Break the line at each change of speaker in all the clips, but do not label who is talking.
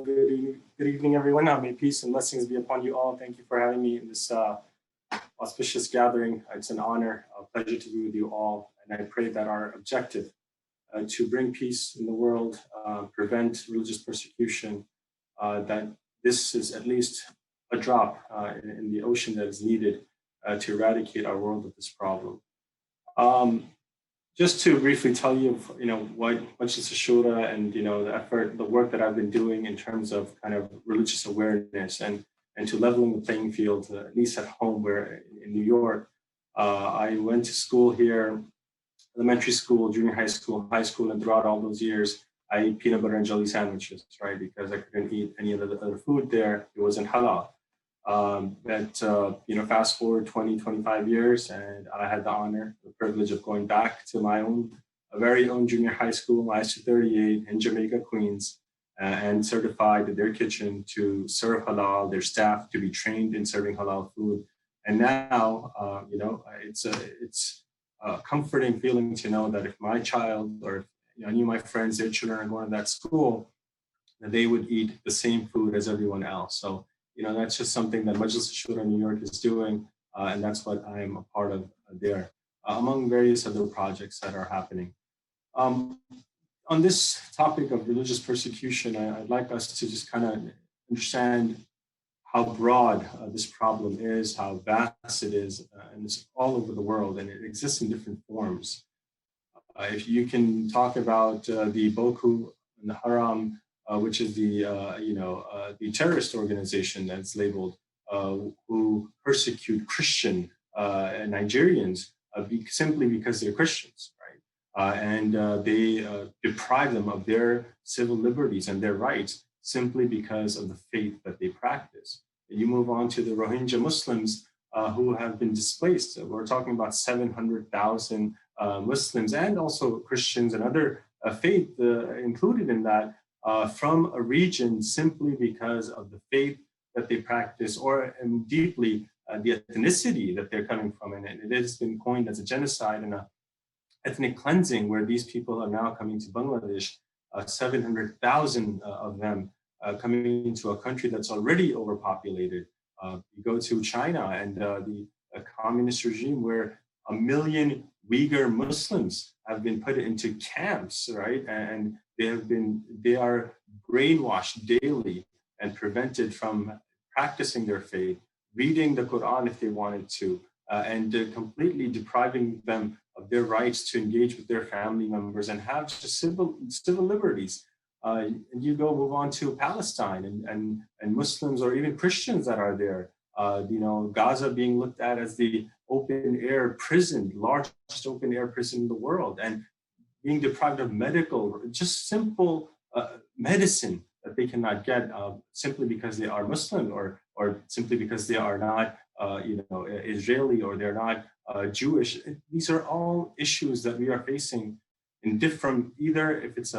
Good evening, everyone. May peace and blessings be upon you all. Thank you for having me in this auspicious gathering. It's an honor, a pleasure to be with you all. And I pray that our objective to bring peace in the world, prevent religious persecution, that this is at least a drop in the ocean that is needed to eradicate our world of this problem. Just to briefly tell you, what Majlis Ash-Shura and, the work that I've been doing in terms of kind of religious awareness and to leveling the playing field, at least at home, where in New York, I went to school here, elementary school, junior high school, and throughout all those years, I ate peanut butter and jelly sandwiches, right? Because I couldn't eat any of the other food there. It wasn't halal. Fast forward 20, 25 years, and I had the honor, the privilege of going back to my very own junior high school, ISU-38 in Jamaica, Queens, and certified their kitchen to serve halal, their staff to be trained in serving halal food. And now, it's a comforting feeling to know that if my child or if any of my friends, their children are going to that school, that they would eat the same food as everyone else. So, that's just something that Majlis Ash-Shura in New York is doing, and that's what I'm a part of there, among various other projects that are happening. On this topic of religious persecution, I'd like us to just kind of understand how broad this problem is, how vast it is, and it's all over the world, and it exists in different forms. If you can talk about the Boko and the Haram, which is the terrorist organization that's labeled, who persecute Christian Nigerians simply because they're Christians, right? And they deprive them of their civil liberties and their rights simply because of the faith that they practice. And you move on to the Rohingya Muslims who have been displaced. We're talking about 700,000 Muslims and also Christians and other faith included in that, from a region simply because of the faith that they practice or deeply the ethnicity that they're coming from. And it has been coined as a genocide and an ethnic cleansing where these people are now coming to Bangladesh, 700,000 of them coming into a country that's already overpopulated. You go to China and the communist regime where 1 million Uyghur Muslims have been put into camps, right? And they are brainwashed daily and prevented from practicing their faith, reading the Quran if they wanted to, and completely depriving them of their rights to engage with their family members and have just civil liberties. And you move on to Palestine and Muslims or even Christians that are there. Gaza being looked at as the open air prison, largest open air prison in the world, and being deprived of medical, just simple medicine that they cannot get simply because they are Muslim or simply because they are not, Israeli or they're not Jewish. These are all issues that we are facing in different, either if it's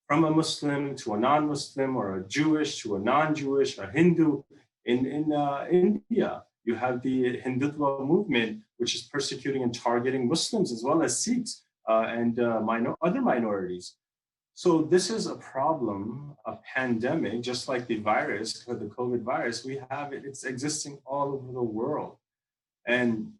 from a Muslim to a non-Muslim or a Jewish to a non-Jewish, a Hindu. In India, you have the Hindutva movement, which is persecuting and targeting Muslims as well as Sikhs and other minorities. So this is a problem, a pandemic, just like the virus, the COVID virus, it's existing all over the world. And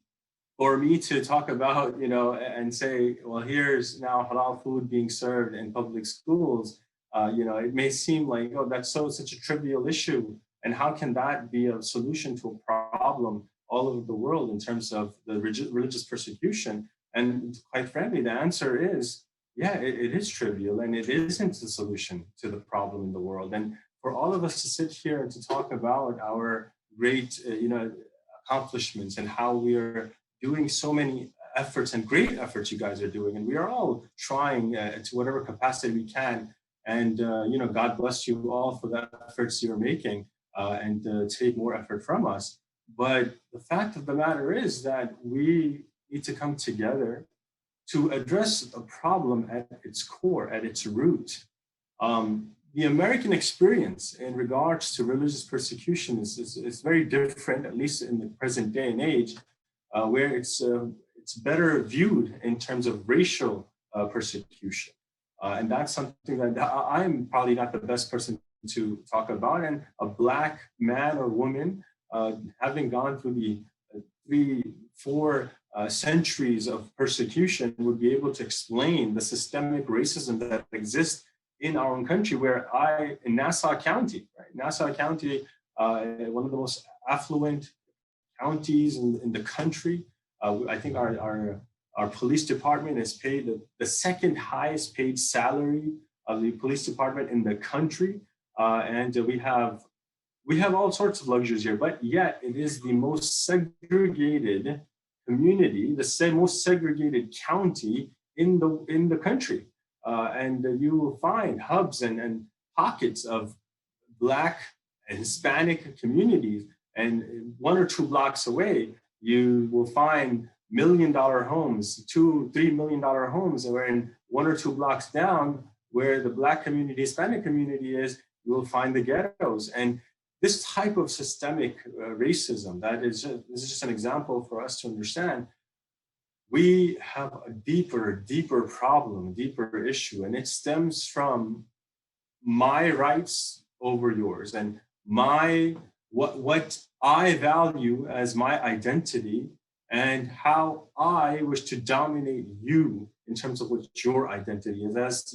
for me to talk about, and say, well, here's now halal food being served in public schools, it may seem like, oh, that's such a trivial issue. And how can that be a solution to a problem all over the world in terms of the religious persecution? And quite frankly, the answer is, yeah, it is trivial and it isn't a solution to the problem in the world. And for all of us to sit here and to talk about our great, accomplishments and how we are doing so many efforts and great efforts you guys are doing, and we are all trying to whatever capacity we can. And God bless you all for the efforts you're making and take more effort from us. But the fact of the matter is that we need to come together to address a problem at its core, at its root. The American experience in regards to religious persecution is very different, at least in the present day and age, where it's better viewed in terms of racial persecution. And that's something that I'm probably not the best person to talk about. And a Black man or woman, having gone through the 3-4 centuries of persecution, would be able to explain the systemic racism that exists in our own country, in Nassau County, right? Nassau County, one of the most affluent counties in the country. I think our police department is paid the second highest paid salary of the police department in the country. And we have all sorts of luxuries here, but yet it is the most segregated community, the most segregated county in the country. And you will find hubs and pockets of Black and Hispanic communities. And 1 or 2 blocks away, you will find $1 million homes, $2-3 million homes. And in 1 or 2 blocks down, where the Black community, Hispanic community is, you will find the ghettos. And this type of systemic racism, this is just an example for us to understand. We have a deeper problem, deeper issue, and it stems from my rights over yours, and what I value as my identity, and how I wish to dominate you in terms of what your identity is. As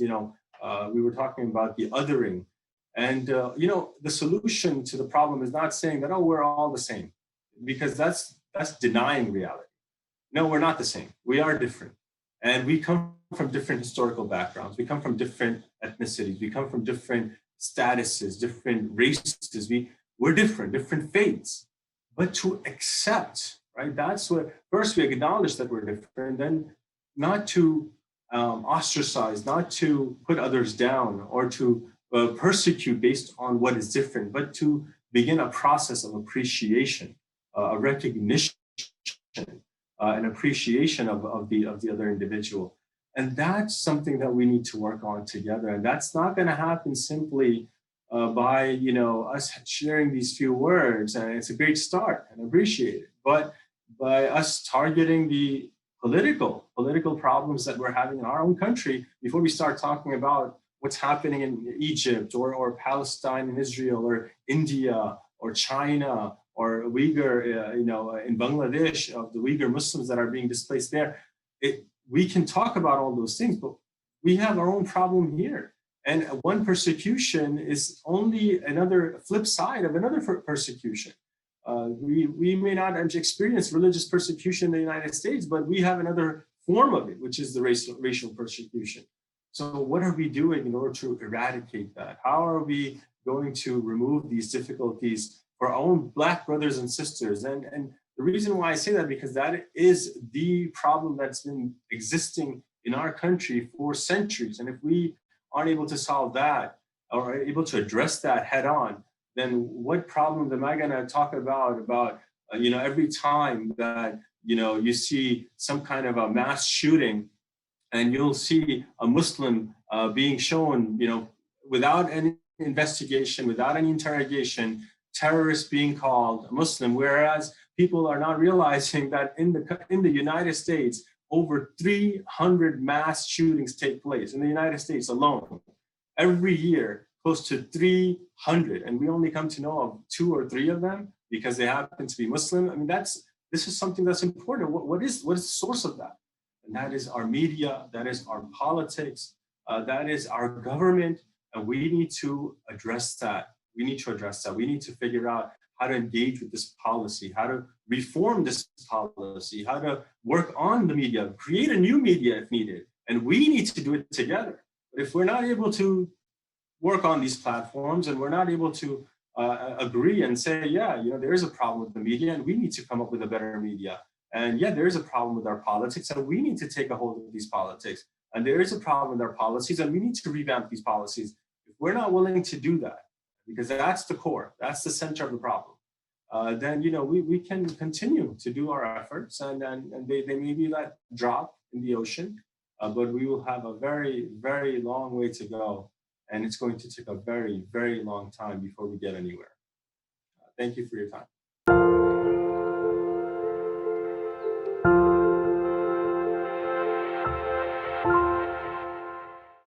we were talking about the othering, and the solution to the problem is not saying that, oh, we're all the same, because that's denying reality. No, we're not the same. We are different. And we come from different historical backgrounds. We come from different ethnicities. We come from different statuses, different races. We're different faiths. But to accept, right? That's what, first we acknowledge that we're different, then not to ostracize, not to put others down or to persecute based on what is different, but to begin a process of appreciation, a recognition, an appreciation of the other individual. And that's something that we need to work on together. And that's not going to happen simply by us sharing these few words. And it's a great start and appreciate it. But by us targeting the political problems that we're having in our own country before we start talking about what's happening in Egypt or Palestine and Israel or India or China or Uyghur, in Bangladesh, of the Uyghur Muslims that are being displaced there. We can talk about all those things, but we have our own problem here. And one persecution is only another flip side of another persecution. We may not experience religious persecution in the United States, but we have another form of it, which is the racial persecution. So what are we doing in order to eradicate that? How are we going to remove these difficulties for our own Black brothers and sisters? And the reason why I say that, because that is the problem that's been existing in our country for centuries. And if we aren't able to solve that or are able to address that head on, then what problem am I going to talk about every time that, you see some kind of a mass shooting and you'll see a Muslim being shown, without any investigation, without any interrogation, terrorists being called a Muslim, whereas people are not realizing that in the United States, over 300 mass shootings take place in the United States alone. Every year, close to 300, and we only come to know of 2 or 3 of them because they happen to be Muslim. I mean, this is something that's important. What is the source of that? And that is our media, that is our politics, that is our government, and we need to address that. We need to figure out how to engage with this policy, how to reform this policy, how to work on the media, create a new media if needed. And we need to do it together. But if we're not able to work on these platforms and we're not able to agree and say, there is a problem with the media and we need to come up with a better media. And there is a problem with our politics and we need to take a hold of these politics. And there is a problem with our policies and we need to revamp these policies. If we're not willing to do that, because that's the core, that's the center of the problem, then we can continue to do our efforts and they may be that drop in the ocean, but we will have a very, very long way to go. And it's going to take a very, very long time before we get anywhere. Thank you for your time.